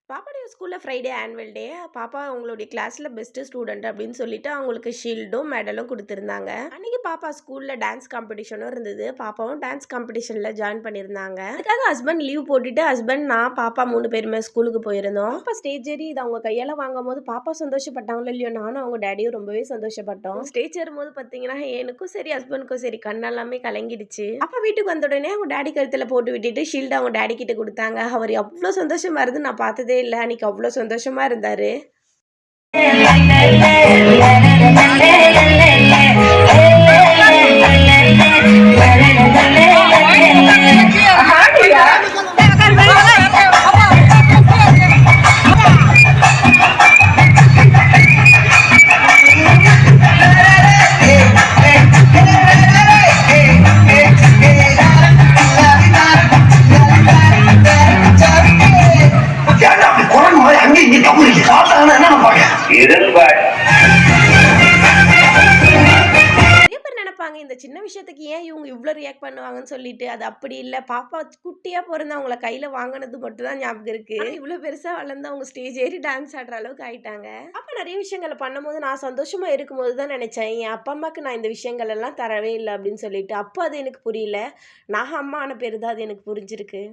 பாப்பாடைய ஸ்கூல்ல Friday annual day. பாப்பா உங்களுடைய கிளாஸ்ல பெஸ்ட் ஸ்டூடண்ட் அப்படின்னு சொல்லிட்டு அவங்களுக்கு ஷீல்டும், மெடலும் குடுத்திருந்தாங்க. அன்னைக்கு பாப்பா ஸ்கூல்ல டான்ஸ் காம்படிஷனும் இருந்தது. பாப்பாவும் டான்ஸ் காம்படிஷன்ல ஜாயின் பண்ணியிருந்தாங்க. அதுக்காக ஹஸ்பண்ட் லீவ் போட்டுட்டு ஹஸ்பண்ட், நான், பாப்பா 3 பேருமே ஸ்கூலுக்கு போயிருந்தோம். பாப்பா ஸ்டேஜ் ஏறி இதை அவங்க கையால வாங்கும்போது பாப்பா சந்தோஷப்பட்டாங்களோ இல்லையோ, நானும் அவங்க டேடியும் ரொம்பவே சந்தோஷப்பட்டோம். ஸ்டேஜ் ஏறும்போது பாத்தீங்கன்னா எனக்கும் சரி ஹஸ்பண்டுக்கும் சரி கண்ணெல்லாமே கலங்கிடுச்சு. அப்பா வீட்டுக்கு வந்த உடனே அவங்க டேடி கழுத்துல போட்டு விட்டுட்டு ஷீல்டு அவங்க டேடி கிட்ட கொடுத்தாங்க. அவர் அவ்வளவு சந்தோஷமா இருந்து நான் பார்த்ததே இல்ல. அன்னைக்கு அவ்வளோ சந்தோஷமா இருந்தாரு. இந்த சின்ன விஷயத்துக்கு ஏன் இவங்க இவ்வளோ ரியாக்ட் பண்ணுவாங்கன்னு சொல்லிட்டு, அது அப்படி இல்ல. பாப்பா குட்டியா பொறந்து அவங்கள கையில வாங்குனது மட்டும் தான் ஞாபகம் இருக்கு. இவ்வளோ பெருசா வளர்ந்து அவங்க ஸ்டேஜ் ஏறி டான்ஸ் ஆடுற அளவுக்கு ஆயிட்டாங்க. அப்ப நிறைய விஷயங்கள பண்ணும்போது நான் சந்தோஷமா இருக்கும்போது தான் நினைச்சேன், என் அப்பா அம்மாக்கு நான் இந்த விஷயங்கள் எல்லாம் தரவே இல்ல அப்படின்னு சொல்லிட்டு. அப்போ அது எனக்கு புரியல. நான் அம்மா ஆன பிறகு தான் அது எனக்கு புரிஞ்சிருக்கு.